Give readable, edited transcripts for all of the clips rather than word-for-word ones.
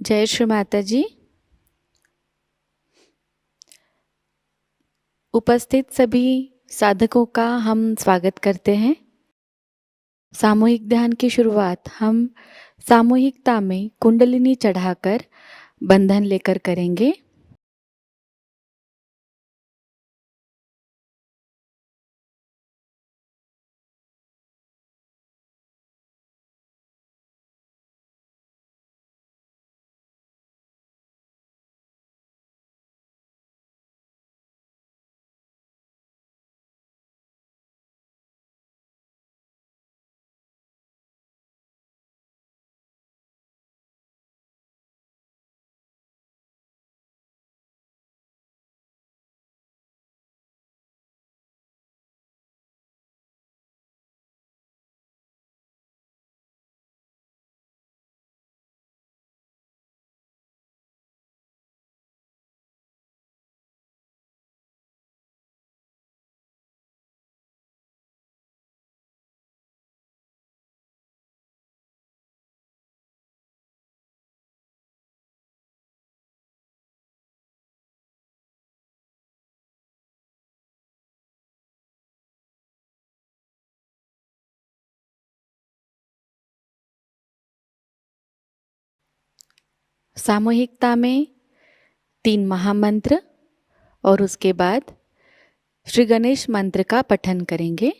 जय श्री माताजी। उपस्थित सभी साधकों का हम स्वागत करते हैं। सामूहिक ध्यान की शुरुआत हम सामूहिकता में कुंडलिनी चढ़ाकर बंधन लेकर करेंगे। सामूहिकता में 3 महामंत्र और उसके बाद श्री गणेश मंत्र का पठन करेंगे।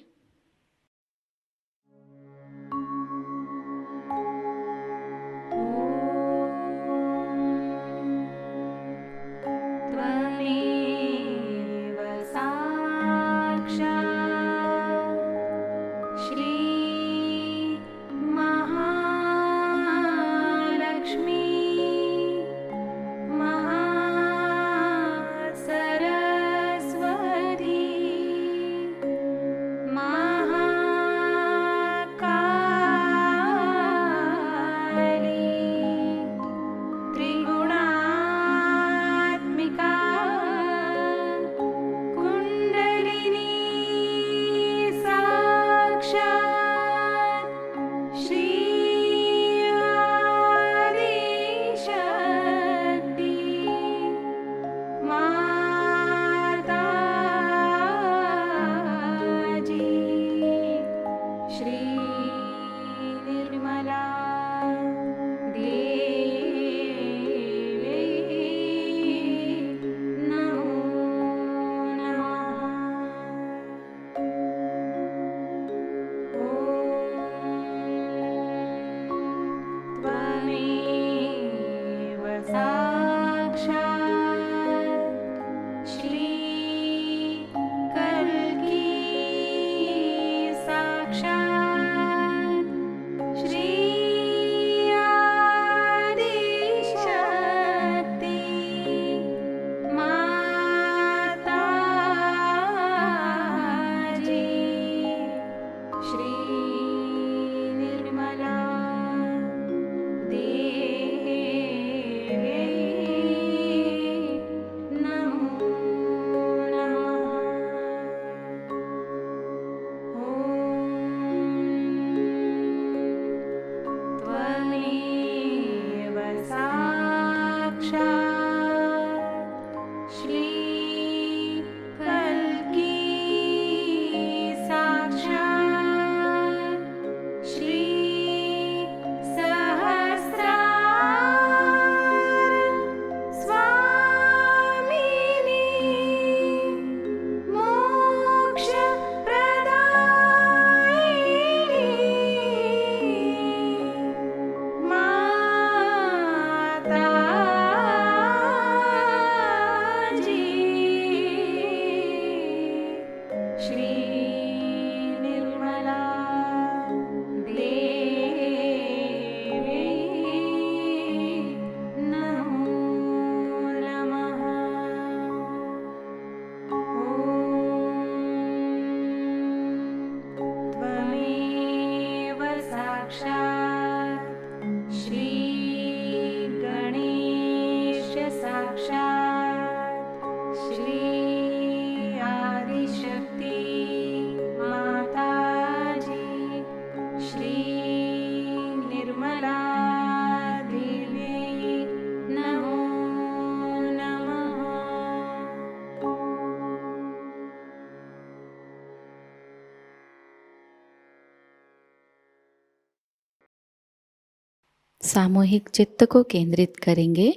सामूहिक चित्त को केंद्रित करेंगे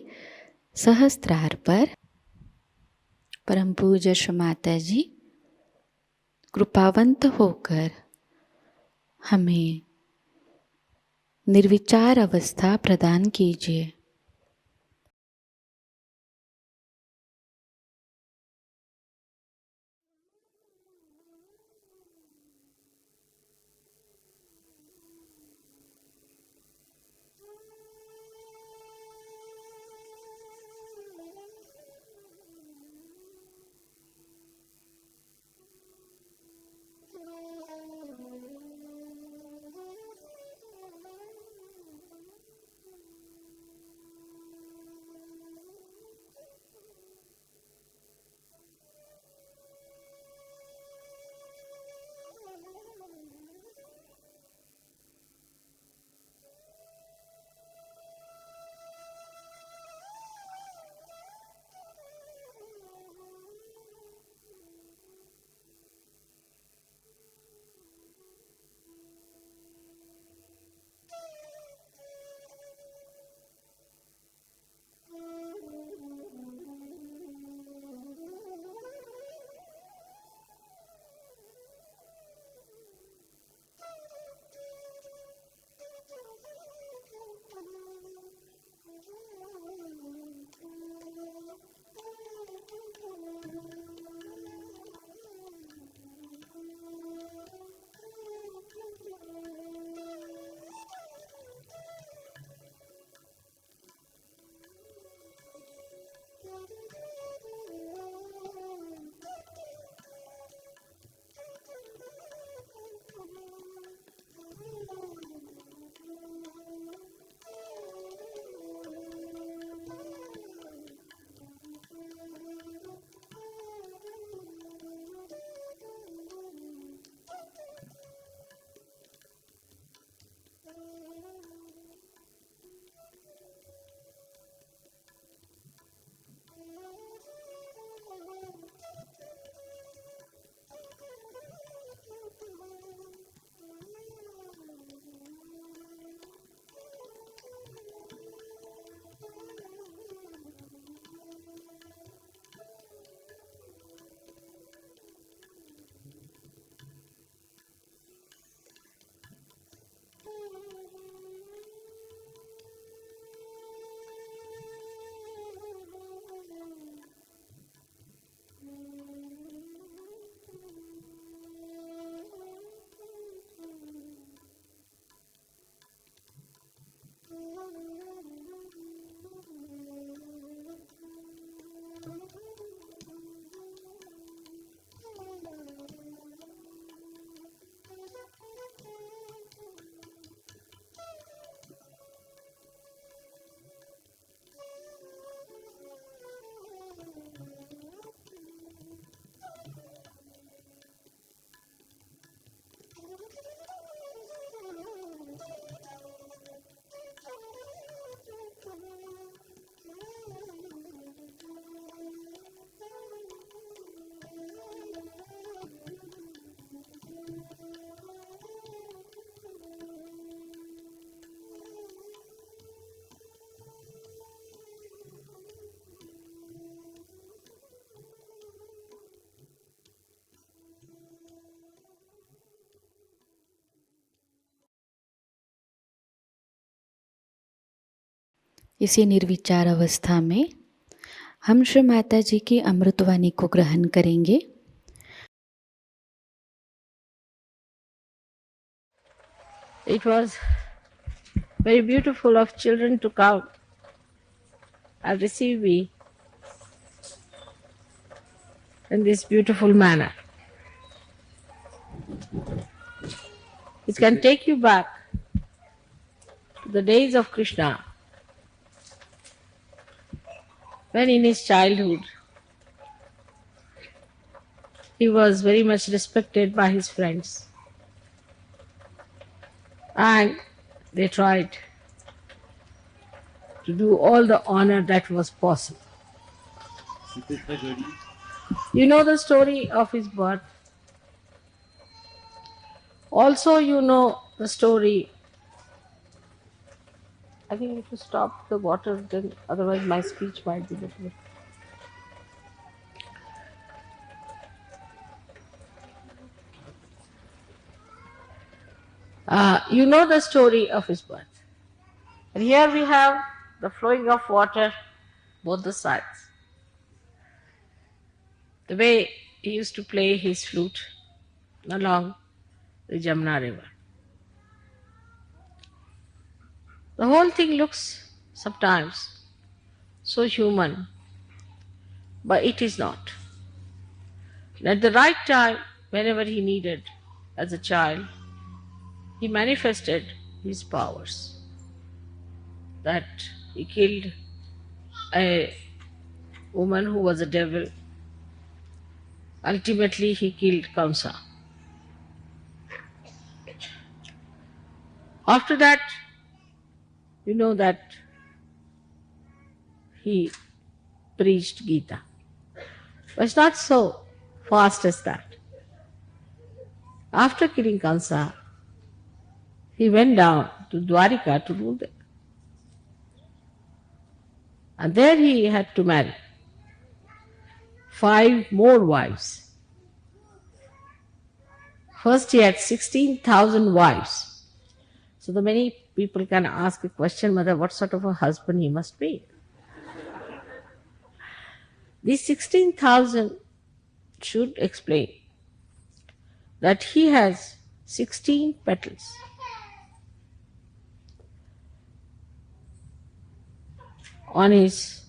सहस्त्रार पर। परम पूज्य श्री माताजी कृपावंत होकर हमें निर्विचार अवस्था प्रदान कीजिए। इसी निर्विचार अवस्था में हम श्री माता जी की अमृतवाणी को ग्रहण करेंगे। It was very beautiful of children to come and receive me in this beautiful manner. It can take you back to the days of Krishna, when in his childhood he was very much respected by his friends, and they tried to do all the honor that was possible. You know the story of his birth. Also, you know the story I think if you stop the water, then otherwise my speech might be little. You know the story of his birth. And here we have the flowing of water both the sides. The way he used to play his flute along the Jamna river. The whole thing looks sometimes so human, but it is not. And at the right time, whenever he needed, as a child, he manifested his powers. That he killed a woman who was a devil. Ultimately, he killed Kamsa. After that, you know that he preached Gita. But it's not so fast as that. After killing Kamsa, he went down to Dwarika to rule there. And there he had to marry 5 more wives. First, he had 16,000 wives. So, the many people can ask a question, Mother, what sort of a husband he must be? These 16,000 should explain that he has 16 petals. On his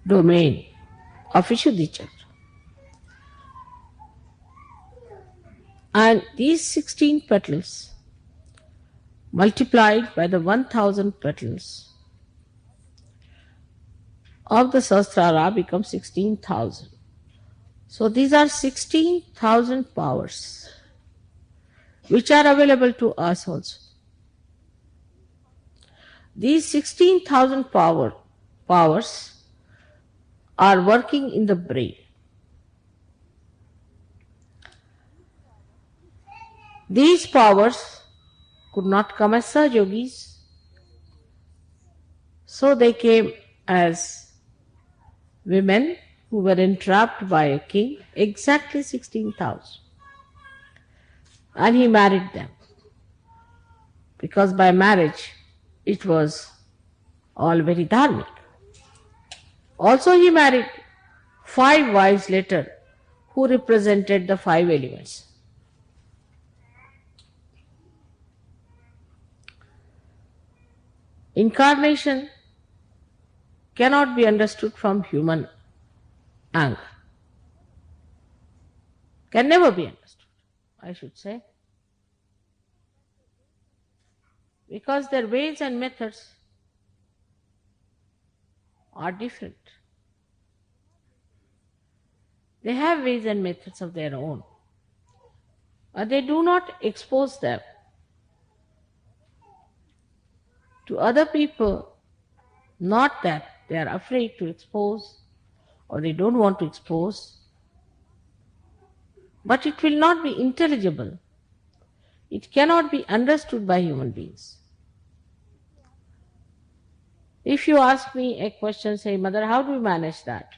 domain of Vishuddhi Chakra. And these 16 petals multiplied by the 1000 petals of the Sahasrara become 16,000. So these are 16,000 powers which are available to us also. These 16,000 powers are working in the brain. These powers could not come as Sahajogis, so they came as women who were entrapped by a king, exactly 16,000. And he married them. Because by marriage it was all very dharmic. Also, he married 5 wives later who represented the 5 elements. Incarnation cannot be understood from human angle. Can never be understood, I should say. Because their ways and methods are different. They have ways and methods of their own. But they do not expose them to other people, not that they are afraid to expose or they don't want to expose, but it will not be intelligible. It cannot be understood by human beings. If you ask me a question, say, Mother, how do you manage that?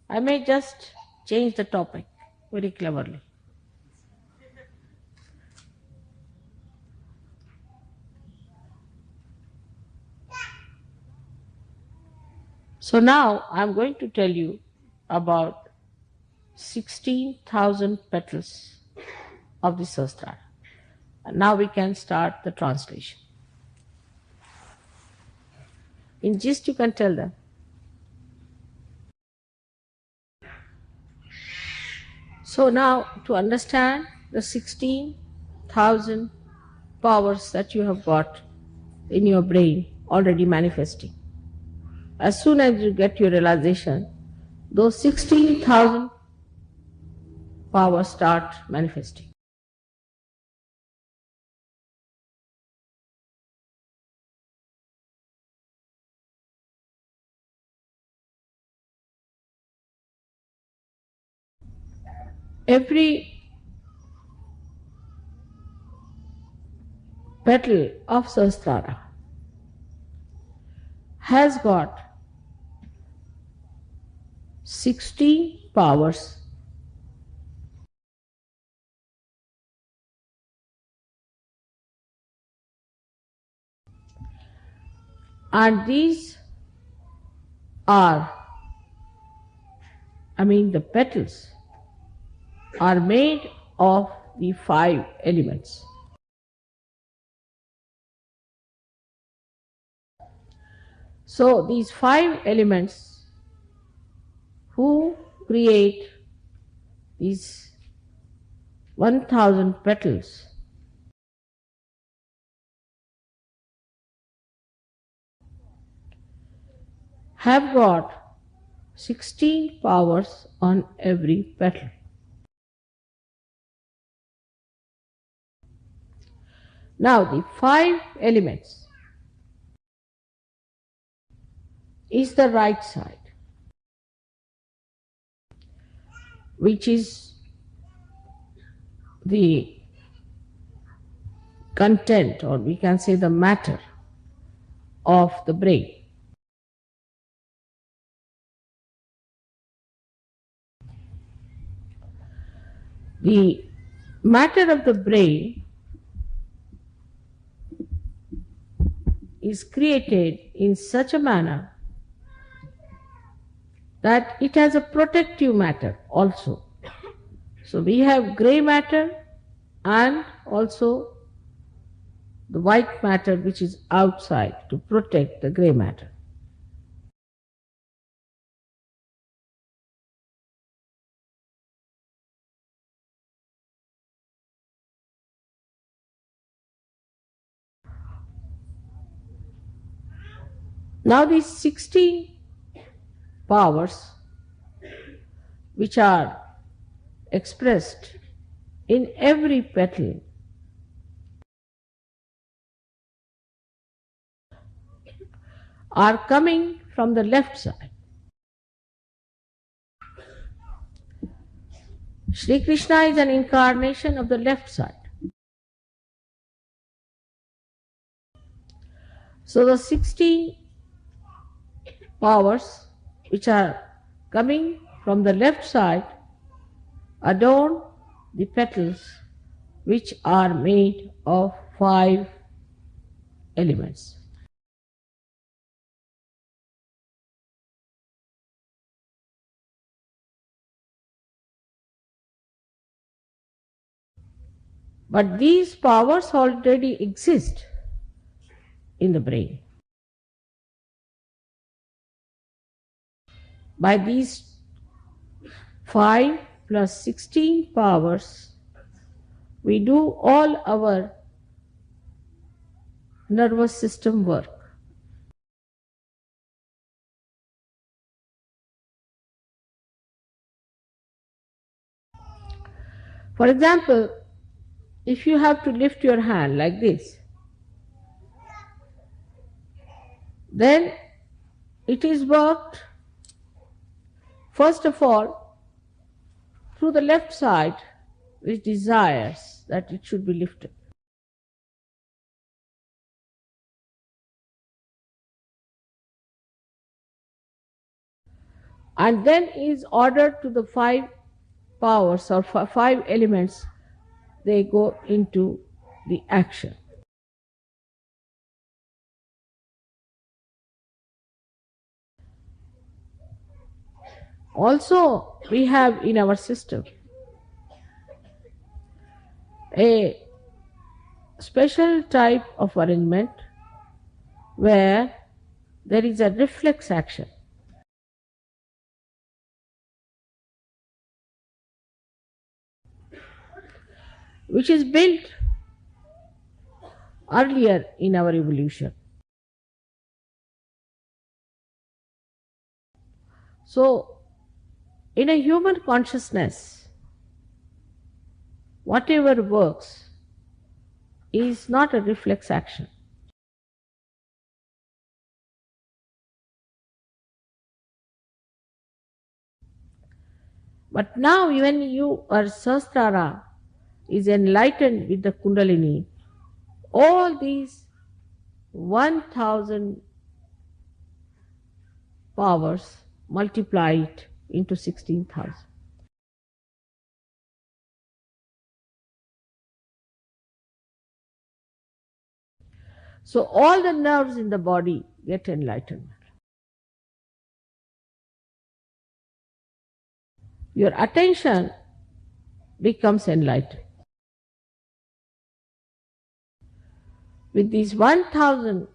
I may just change the topic very cleverly. So now I am going to tell you about 16,000 petals of the Sahasrara. And now we can start the translation. In gist, you can tell them. So now, to understand the 16,000 powers that you have got in your brain already manifesting, as soon as you get your realization, those 16,000 powers start manifesting. Every petal of Sahasrara has got 60 powers, and these are, the petals are made of the 5 elements. So these 5 elements who create these 1000 petals have got 16 powers on every petal. Now the 5 elements is the right side, which is the content, or we can say the matter of the brain. The matter of the brain is created in such a manner that it has a protective matter also. So we have grey matter and also the white matter which is outside to protect the grey matter. Now these 60 powers which are expressed in every petal are coming from the left side. Shri Krishna is an incarnation of the left side. So the 60 powers which are coming from the left side adorn the petals which are made of 5 elements. But these powers already exist in the brain. By these 5 plus 16 powers, we do all our nervous system work. For example, if you have to lift your hand like this, then it is worked first of all through the left side, which desires that it should be lifted. And then is ordered to the 5 powers or 5 elements, they go into the action. Also, we have in our system a special type of arrangement where there is a reflex action. Which is built earlier in our evolution. So, in a human consciousness, whatever works is not a reflex action. But now, when you are Sahasrara is enlightened with the Kundalini, All these 1000 powers multiplied into 16,000. So all the nerves in the body get enlightenment. Your attention becomes enlightened. With these 1000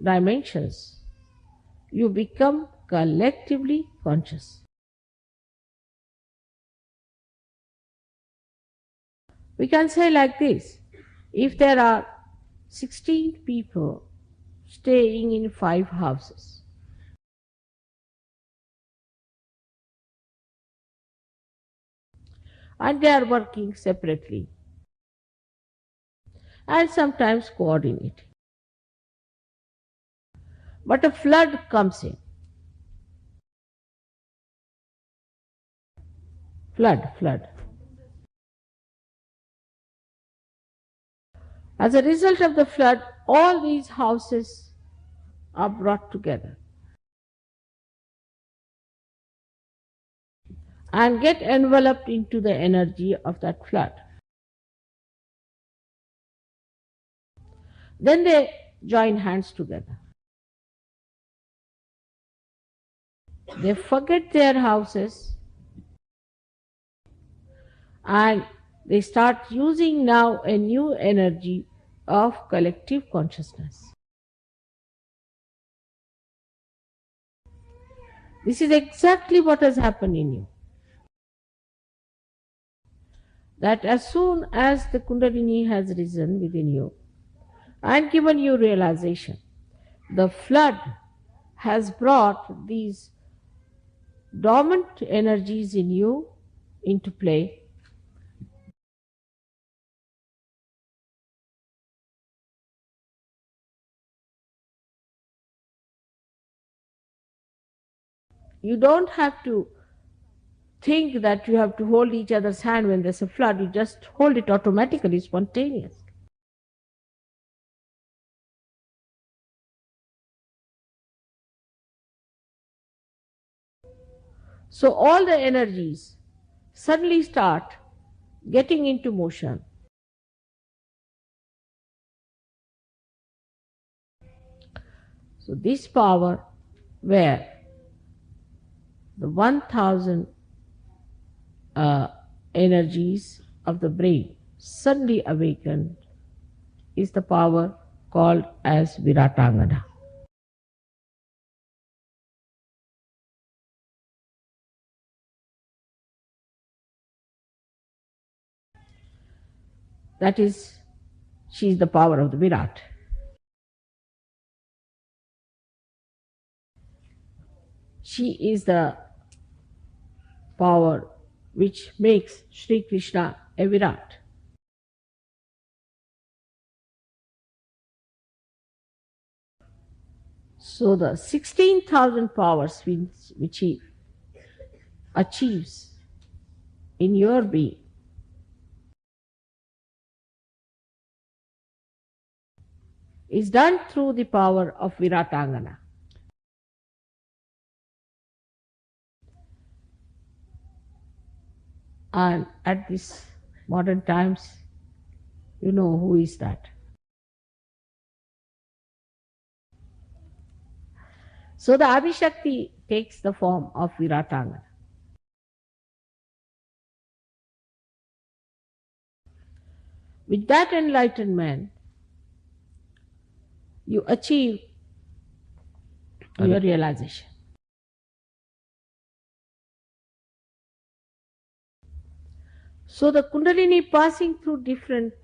dimensions, you become collectively conscious. We can say like this: if there are 16 people staying in 5 houses, and they are working separately and sometimes coordinating, but a flood comes in. Flood. As a result of the flood, all these houses are brought together and get enveloped into the energy of that flood. Then they join hands together. They forget their houses and they start using now a new energy of collective consciousness. This is exactly what has happened in you. That as soon as the Kundalini has risen within you and given you realization, the flood has brought these dormant energies in you into play. You don't have to think that you have to hold each other's hand when there's a flood. You just hold it automatically, spontaneous. So all the energies suddenly start getting into motion. So this power where the 1000 energies of the brain suddenly awakened is the power called as Viratangana. That is, she is the power of the Virat. She is the power which makes Shri Krishna a Virat. So the 16,000 powers which he achieves in your being is done through the power of Viratangana. And at this modern times, you know who is that. So the Abhishakti takes the form of Viratangana. With that enlightenment, you achieve your realization. So the Kundalini passing through different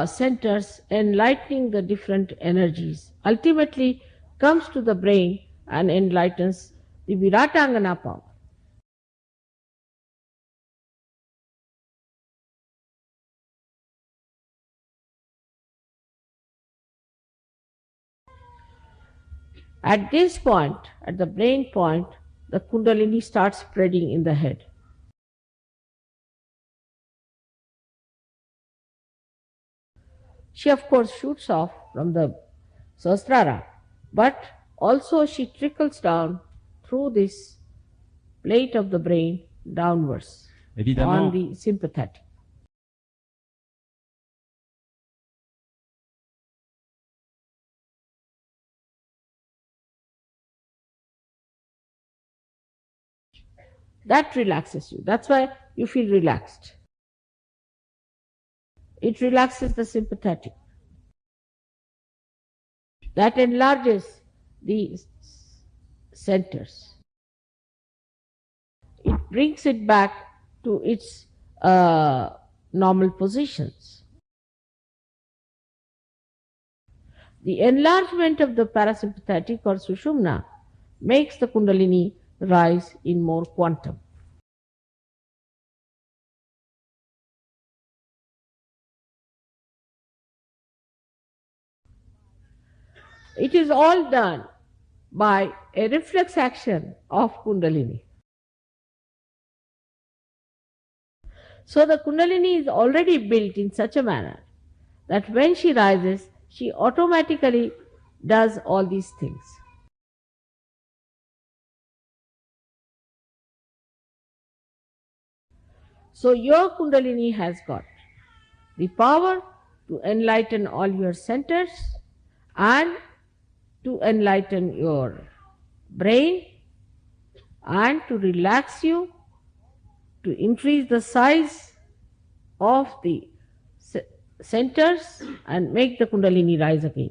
centers, enlightening the different energies, ultimately comes to the brain and enlightens the Viratangana power. At this point, at the brain point, the Kundalini starts spreading in the head. She, of course, shoots off from the Sahasrara, but also she trickles down through this plate of the brain downwards on Évidemment, the sympathetic. That relaxes you. That's why you feel relaxed. It relaxes the sympathetic. That enlarges the centers. It brings it back to its normal positions. The enlargement of the parasympathetic or sushumna makes the kundalini rise in more quantum. It is all done by a reflex action of kundalini. So the kundalini is already built in such a manner that when she rises, she automatically does all these things. So your kundalini has got the power to enlighten all your centers and to enlighten your brain and to relax you, to increase the size of the centers and make the kundalini rise again.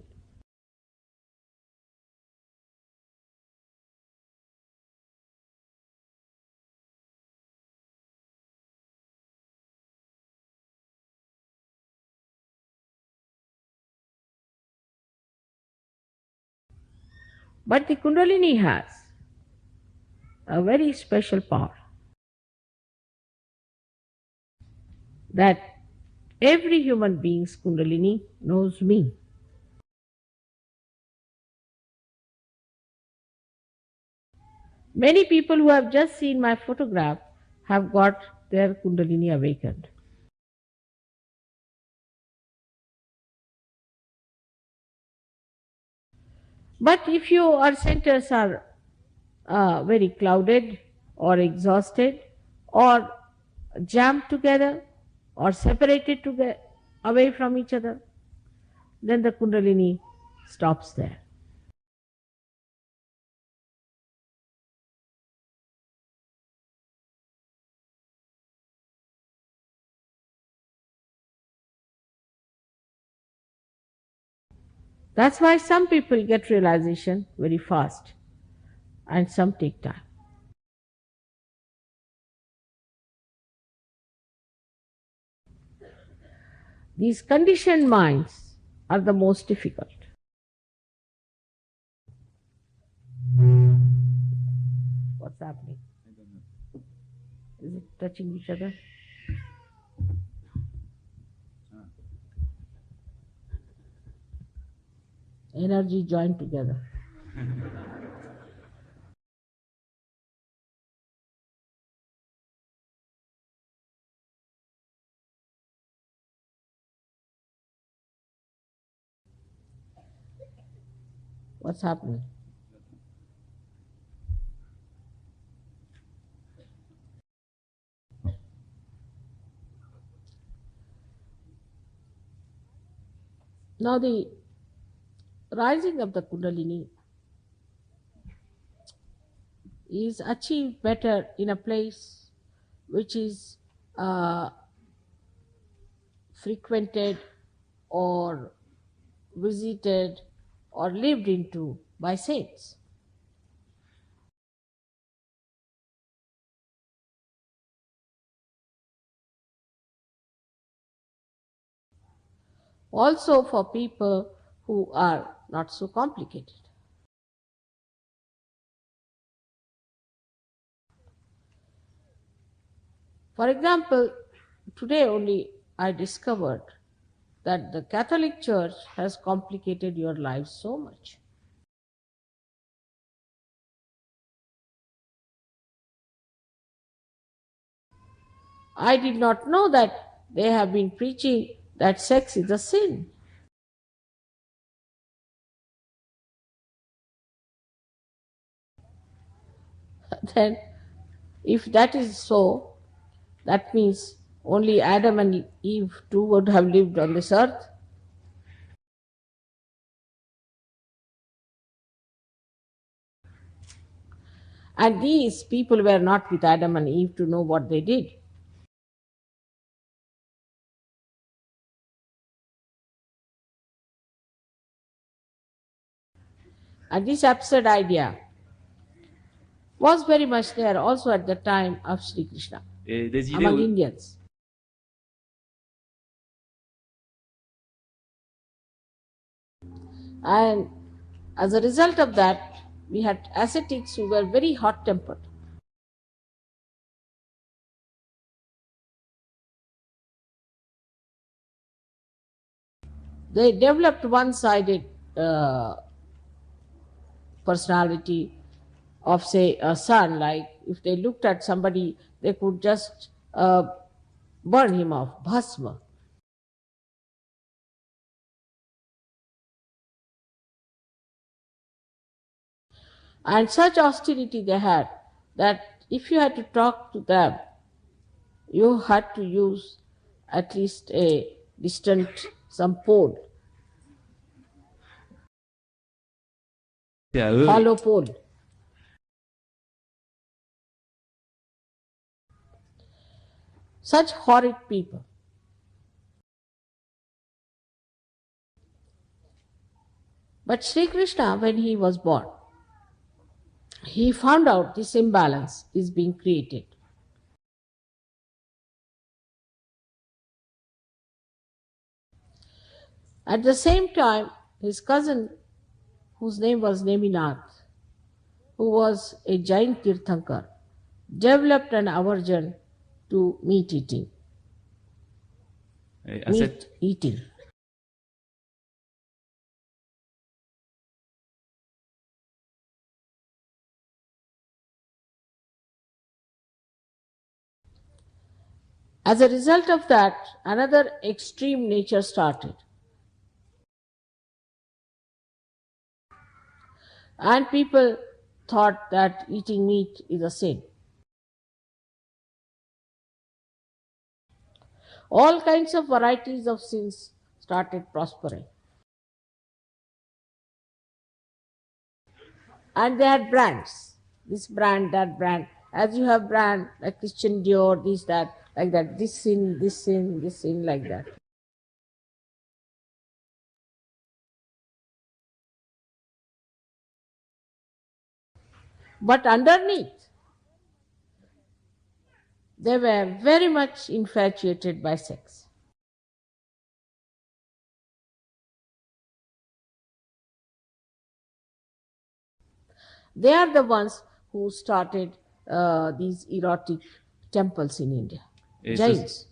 But the kundalini has a very special power that every human being's kundalini knows me. Many people who have just seen my photograph have got their kundalini awakened. But if your centers are very clouded or exhausted or jammed together or separated together away from each other, then the kundalini stops there. That's why some people get realization very fast and some take time. These conditioned minds are the most difficult. What's happening? Is it touching each other? Energy joined together. What's happening? Now the rising of the kundalini is achieved better in a place which is frequented or visited or lived into by saints. Also for people who are not so complicated. For example, today only I discovered that the Catholic Church has complicated your life so much. I did not know that they have been preaching that sex is a sin. Then, if that is so, that means only Adam and Eve too would have lived on this earth. And these people were not with Adam and Eve to know what they did. And this absurd idea was very much there also at the time of Sri Krishna among Indians. And as a result of that, we had ascetics who were very hot tempered. They developed one sided personality of, say, a sun. Like if they looked at somebody, they could just burn him off, bhasma. And such austerity they had that if you had to talk to them, you had to use at least a distant, some pole, hollow pole. Such horrid people. But Sri Krishna, when he was born, he found out this imbalance is being created. At the same time, his cousin, whose name was Neminath, who was a Jain Tirthankar, developed an aversion to meat eating. Meat eating. As a result of that, another extreme nature started. And people thought that eating meat is a sin. All kinds of varieties of sins started prospering. And they had brands. This brand, that brand. As you have brand, like Christian Dior, this, that, like that. This sin, this sin, this sin, like that. But underneath, they were very much infatuated by sex. They are the ones who started these erotic temples in India. Jains.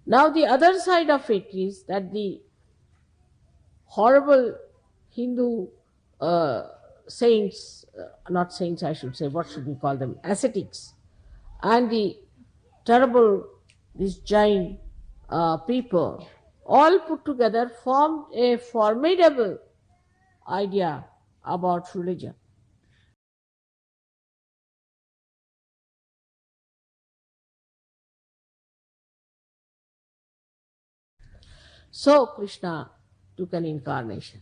Now the other side of it is that the horrible Hindu saints, not saints I should say, what should we call them, ascetics, and the terrible, these Jain people, all put together formed a formidable idea about religion. So Krishna took an incarnation.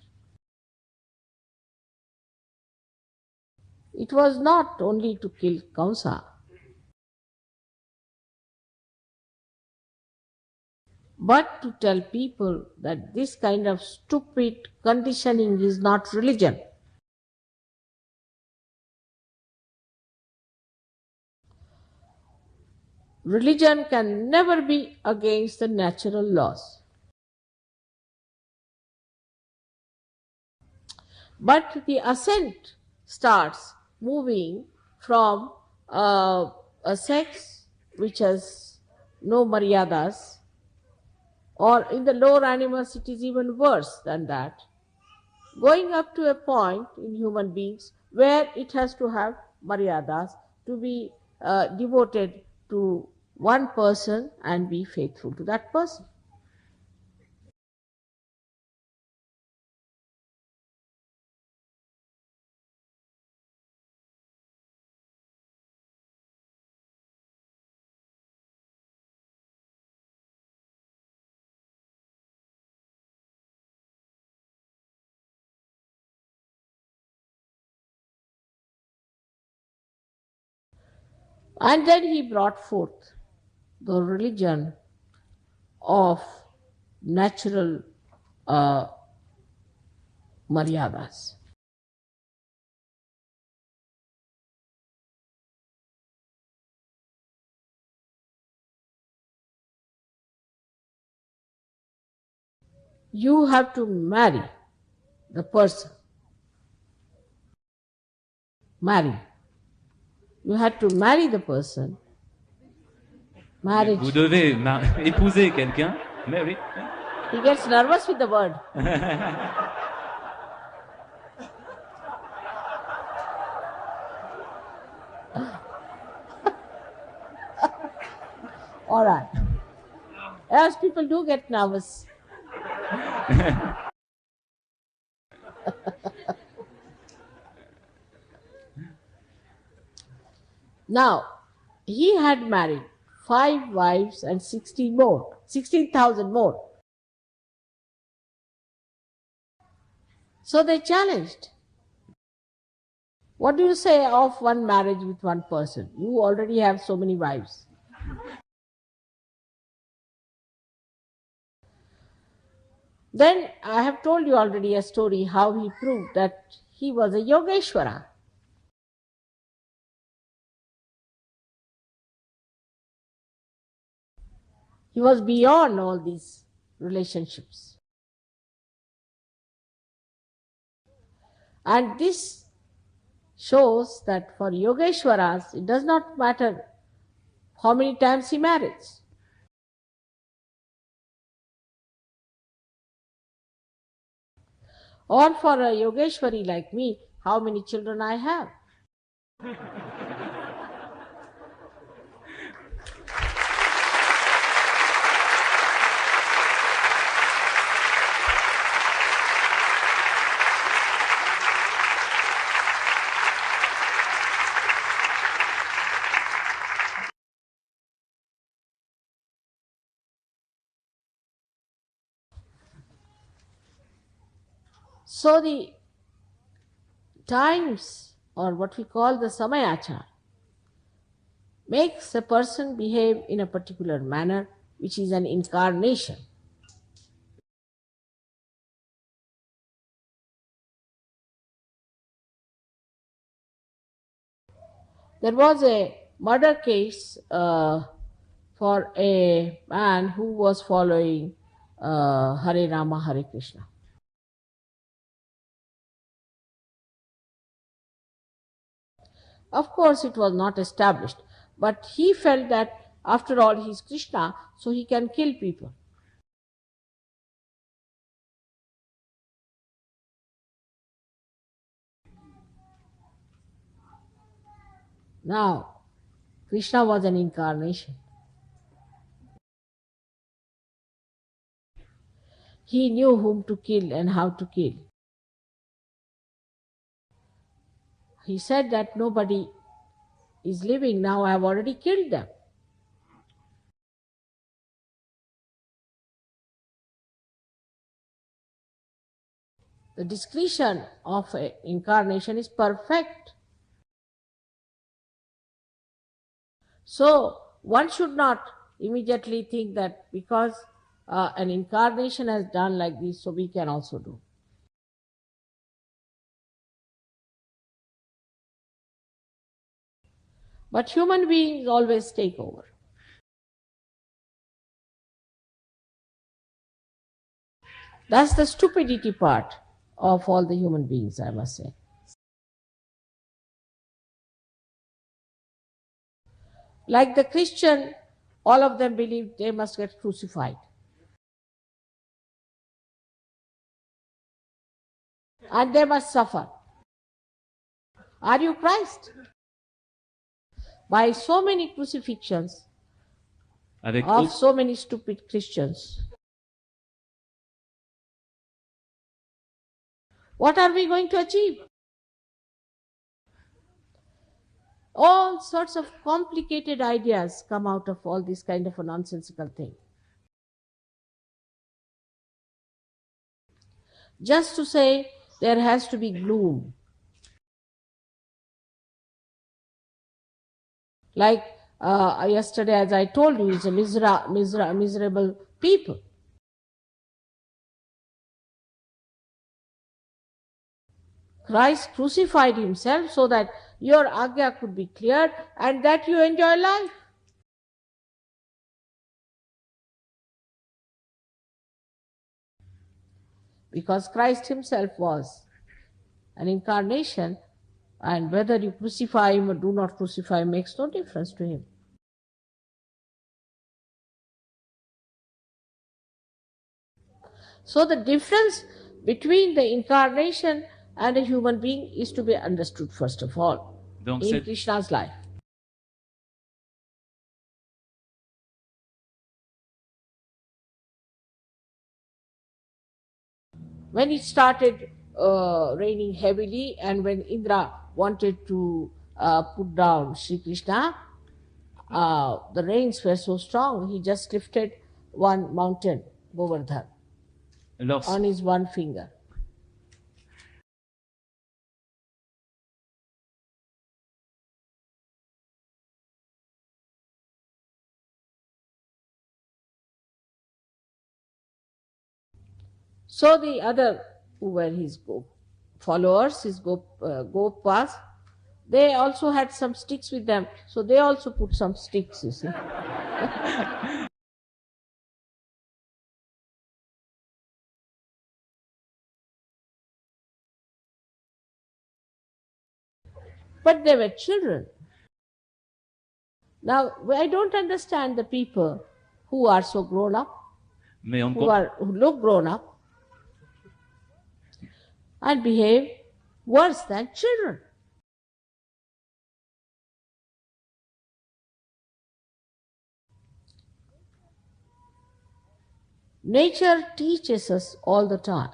It was not only to kill Kamsa, but to tell people that this kind of stupid conditioning is not religion. Religion can never be against the natural laws. But the ascent starts moving from a sex which has no maryadas, or in the lower animals it is even worse than that, going up to a point in human beings where it has to have maryadas to be devoted to one person and be faithful to that person. And then he brought forth the religion of natural maryadas. You have to marry the person. Marry. You had to marry the person. Marriage. Vous devez épouser quelqu'un, mais oui. He gets nervous with the word. All right. As people do get nervous. Now, he had married 5 wives and 16,000 more. So they challenged. What do you say of one marriage with one person? You already have so many wives. Then I have told you already a story how he proved that he was a Yogeshwara. He was beyond all these relationships. And this shows that for Yogeshwaras, it does not matter how many times he marries. Or for a Yogeshwari like me, how many children I have. So the times, or what we call the Samayachar, makes a person behave in a particular manner, which is an incarnation. There was a murder case for a man who was following Hare Rama, Hare Krishna. Of course, it was not established, but he felt that after all, he is Krishna, so he can kill people. Now, Krishna was an incarnation. He knew whom to kill and how to kill. He said that nobody is living now, I have already killed them. The discretion of an incarnation is perfect. So one should not immediately think that because an incarnation has done like this, so we can also do. But human beings always take over. That's the stupidity part of all the human beings, I must say. Like the Christian, all of them believe they must get crucified. And they must suffer. Are you Christ? By so many crucifixions of so many stupid Christians, what are we going to achieve? All sorts of complicated ideas come out of all this kind of a nonsensical thing. Just to say there has to be gloom. Like yesterday, as I told you, is a miserable people. Christ crucified himself so that your agya could be cleared and that you enjoy life. Because Christ himself was an incarnation, and whether you crucify him or do not crucify him makes no difference to him. So the difference between the incarnation and a human being is to be understood first of all Donc, in Krishna's life. When it started raining heavily and when Indra wanted to put down Shri Krishna, the rains were so strong, he just lifted one mountain, Govardhan, on his one finger. So the other who were his followers, his gopas, they also had some sticks with them. So they also put some sticks, you see. But they were children. Now, I don't understand the people who are so grown up, who look grown up, and behave worse than children. Nature teaches us all the time.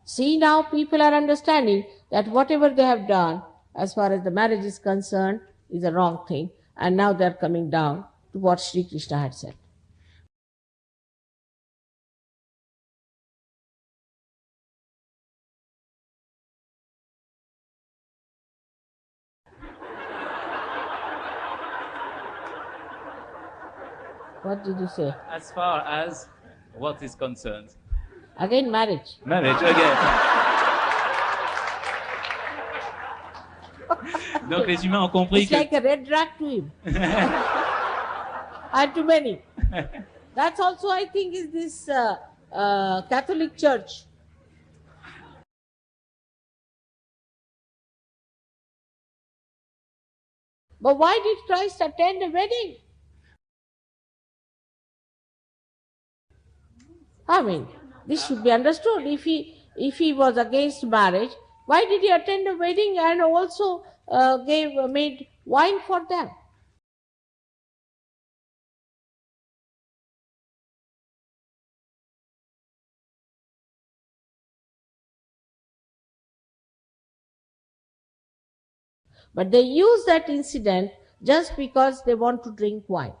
See, now people are understanding that whatever they have done, as far as the marriage is concerned, is a wrong thing, and now they are coming down to what Sri Krishna had said. What did you say? As far as what is concerned? Again, marriage. Marriage, again. Donc les humains ont compris It's like a red rag to him. And to many. That's also, I think, is this Catholic Church. But why did Christ attend a wedding? I mean, this should be understood. If he was against marriage, why did he attend a wedding and also made wine for them? But they use that incident just because they want to drink wine.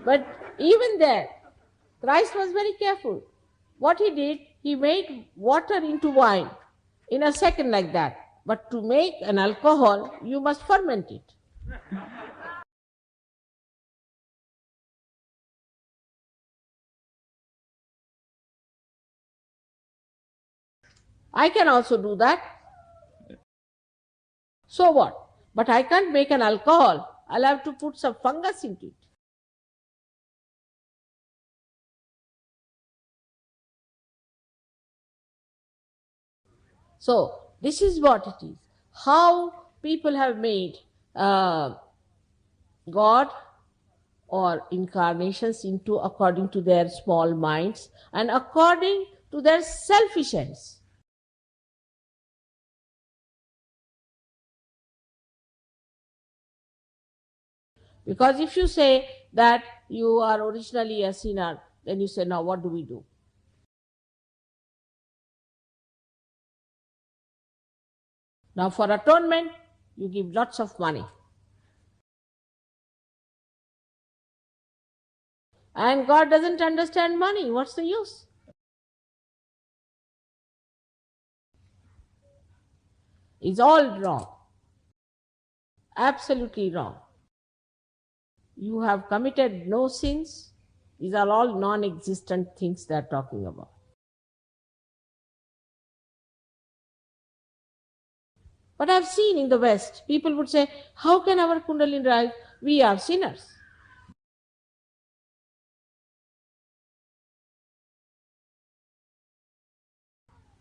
But even there, Christ was very careful. What he did, he made water into wine in a second like that. But to make an alcohol, you must ferment it. I can also do that. So what? But I can't make an alcohol. I'll have to put some fungus into it. So this is what it is. How people have made God or incarnations into according to their small minds and according to their selfish ends. Because if you say that you are originally a sinner, then you say, now what do we do? Now for atonement, you give lots of money. And God doesn't understand money. What's the use? It's all wrong. Absolutely wrong. You have committed no sins. These are all non-existent things they are talking about. But I've seen in the West, people would say, how can our Kundalini rise? We are sinners.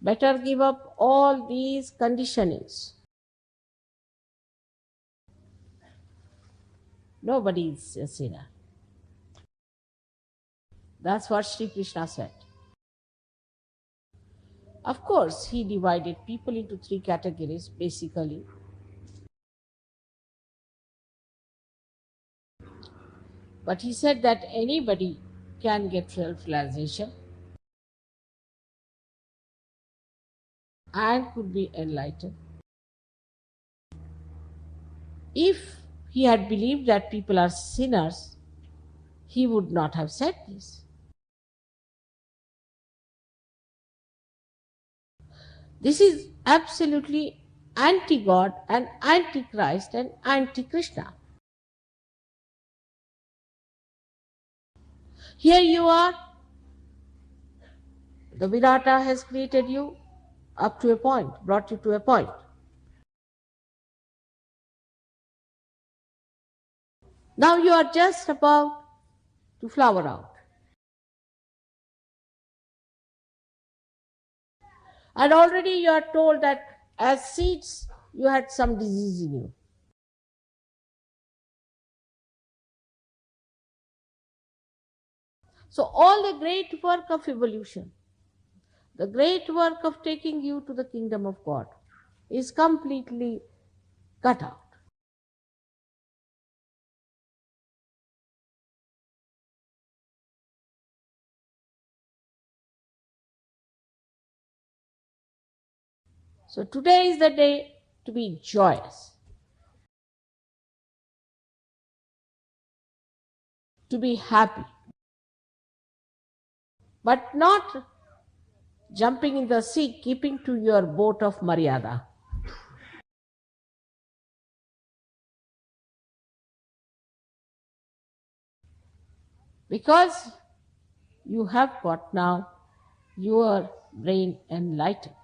Better give up all these conditionings. Nobody is a sinner. That's what Shri Krishna said. Of course, he divided people into three categories basically. But he said that anybody can get self-realization and could be enlightened. If he had believed that people are sinners, he would not have said this. This is absolutely anti-God and anti-Christ and anti-Krishna. Here you are, the Virata has created you up to a point, brought you to a point. Now you are just about to flower out. And already you are told that as seeds, you had some disease in you. So all the great work of evolution, the great work of taking you to the kingdom of God is completely cut out. So today is the day to be joyous, to be happy, but not jumping in the sea, keeping to your boat of Maryada. Because you have got now your brain enlightened.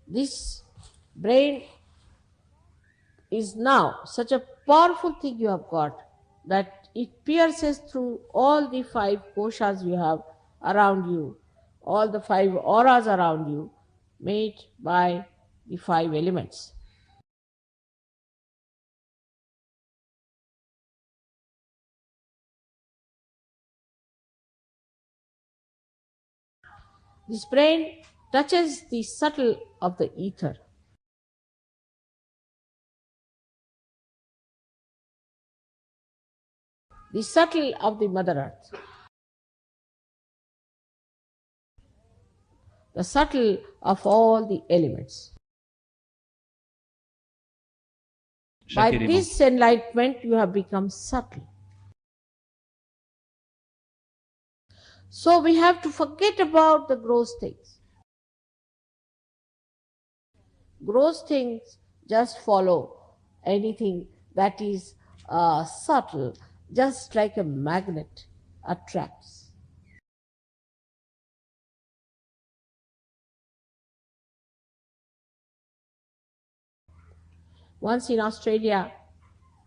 This brain is now such a powerful thing you have got that it pierces through all the five koshas you have around you, all the five auras around you, made by the five elements. This brain touches the subtle of the ether. The subtle of the Mother Earth. The subtle of all the elements. By this enlightenment, you have become subtle. So we have to forget about the gross things. Gross things just follow anything that is subtle, just like a magnet attracts. Once in Australia,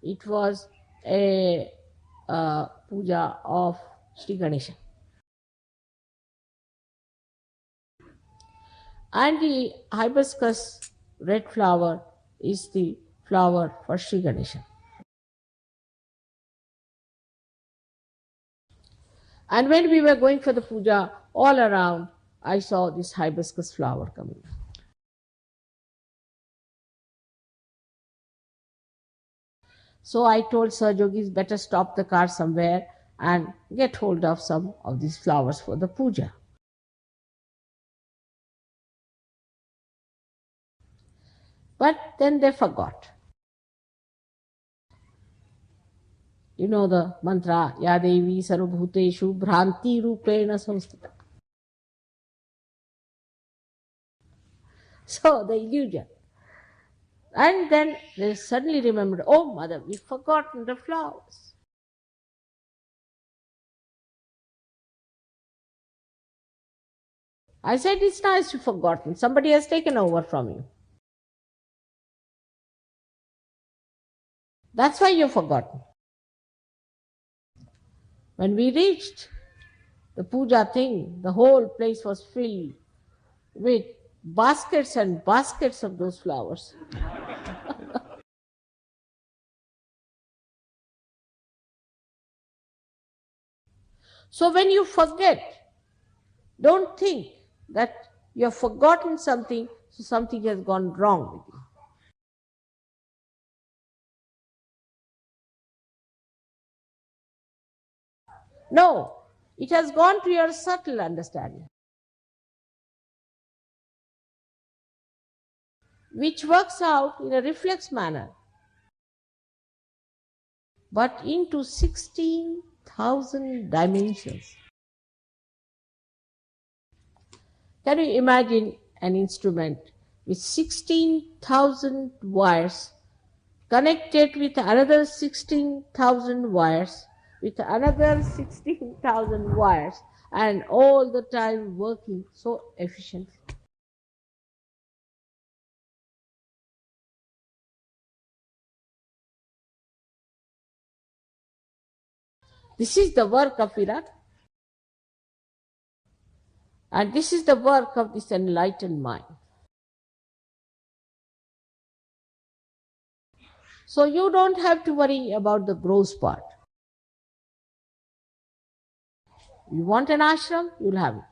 it was a puja of Shri Ganesha. And the hibiscus red flower is the flower for Shri Ganesha. And when we were going for the puja, all around, I saw this hibiscus flower coming. So I told Sahajogis, better stop the car somewhere and get hold of some of these flowers for the puja. But then they forgot. You know the mantra, Ya Devi Sarvabhuteshu Bhranti Rupena Samstita. So the illusion. And then they suddenly remembered, oh mother, we've forgotten the flowers. I said, it's nice you've forgotten. Somebody has taken over from you. That's why you've forgotten. When we reached the puja thing, the whole place was filled with baskets and baskets of those flowers. So when you forget, don't think that you have forgotten something, so something has gone wrong with you. No, it has gone to your subtle understanding, which works out in a reflex manner, but into 16,000 dimensions. Can you imagine an instrument with 16,000 wires connected with another 16,000 wires, with another 16,000 wires, and all the time working so efficiently? This is the work of Virat, and this is the work of this enlightened mind. So you don't have to worry about the gross part. You want an ashram, you'll have it.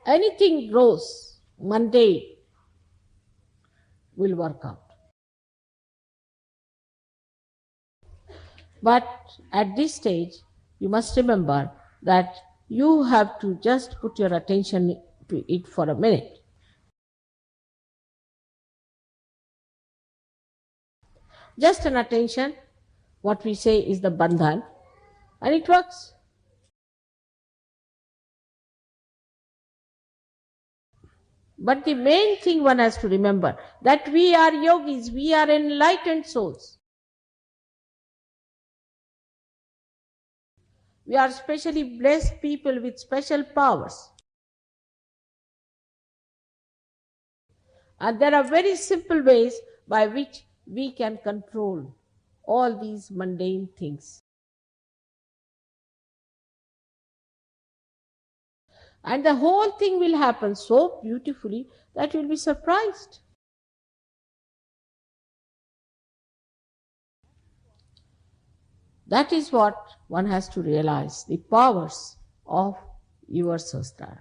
Anything gross, mundane, will work out. But at this stage, you must remember that you have to just put your attention to it for a minute. Just an attention, what we say is the bandhan, and it works. But the main thing one has to remember, that we are yogis, we are enlightened souls. We are specially blessed people with special powers. And there are very simple ways by which we can control all these mundane things. And the whole thing will happen so beautifully that you will be surprised. That is what one has to realize, the powers of your sastra.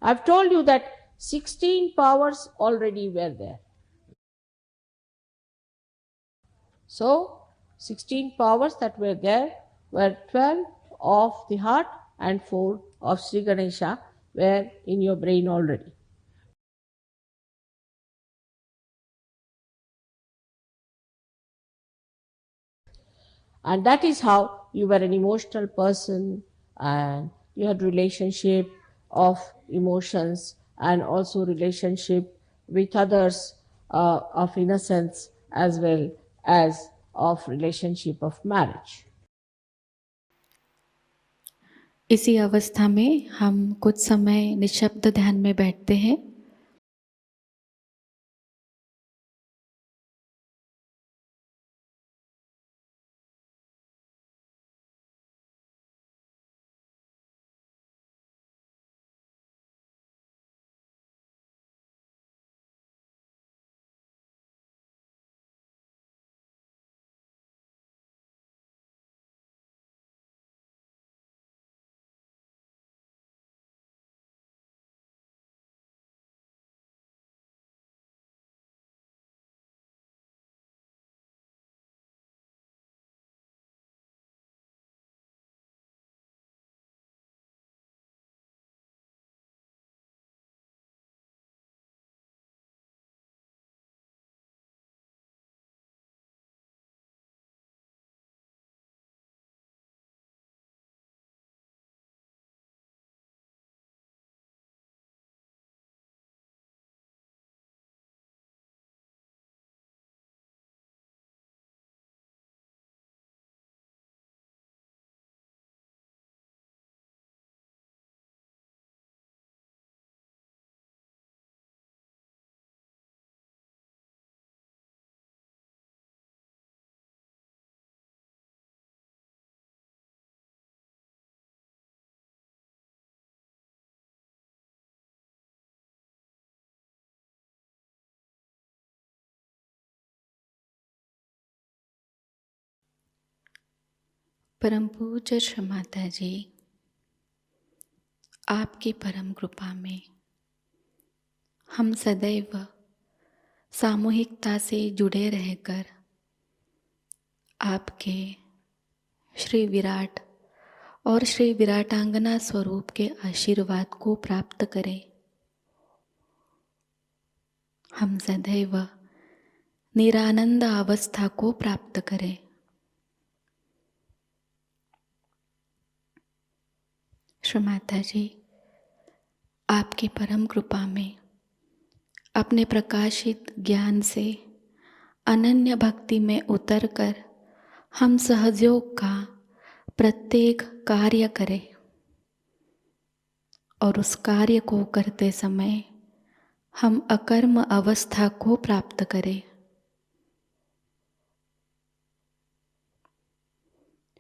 I've told you that 16 powers already were there. So, 16 powers that were there were 12 of the heart and 4 of Sri Ganesha were in your brain already. And that is how you were an emotional person, and you had relationship of emotions and also relationship with others of innocence as well as of relationship of marriage. इसी अवस्था में हम कुछ समय निशब्द ध्यान में बैठते हैं। परम पूज्य श्री माताजी, आपकी परम कृपा में हम सदैव सामूहिकता से जुड़े रहकर आपके श्री विराट और श्री विराटांगना स्वरूप के आशीर्वाद को प्राप्त करें। हम सदैव निरानंद अवस्था को प्राप्त करें। श्री माताजी, आपकी परम कृपा में अपने प्रकाशित ज्ञान से अनन्य भक्ति में उतरकर हम सहजयोग का प्रत्येक कार्य करें और उस कार्य को करते समय हम अकर्म अवस्था को प्राप्त करें।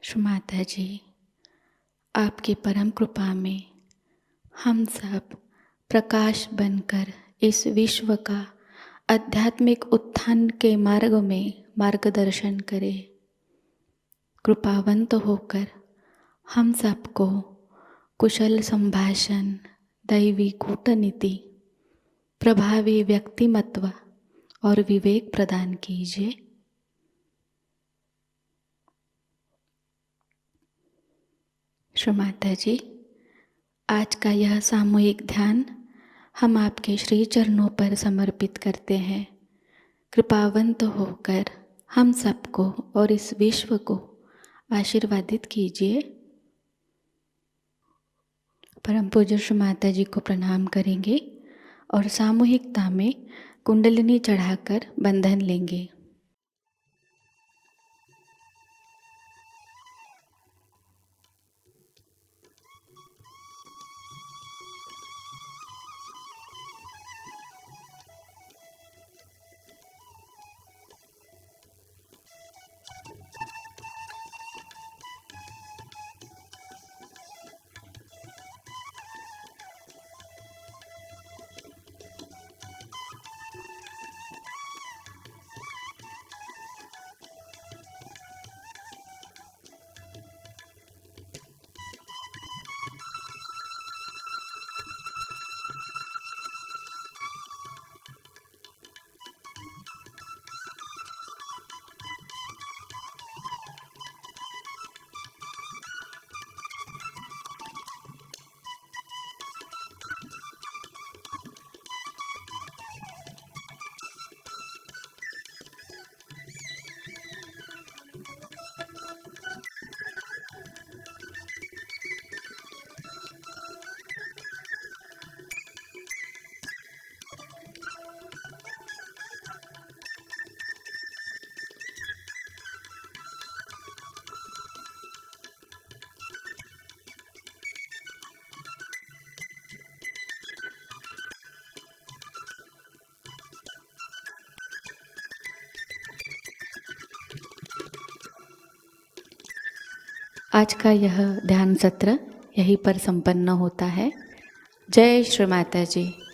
श्री माताजी, आपकी परम कृपा में हम सब प्रकाश बनकर इस विश्व का आध्यात्मिक उत्थान के मार्ग में मार्गदर्शन करें। कृपावंत होकर हम सबको कुशल संभाषण, दैवी कूटनीति, प्रभावी व्यक्तिमत्व और विवेक प्रदान कीजिए। श्री माताजी, आज का यह सामूहिक ध्यान हम आपके श्री चरणों पर समर्पित करते हैं। कृपावंत होकर हम सबको और इस विश्व को आशीर्वादित कीजिए। परम पूज्य श्री माताजी को प्रणाम करेंगे और सामूहिकता में कुंडलिनी चढ़ाकर बंधन लेंगे। आज का यह ध्यान सत्र यहीं पर संपन्न होता है। जय श्री माताजी।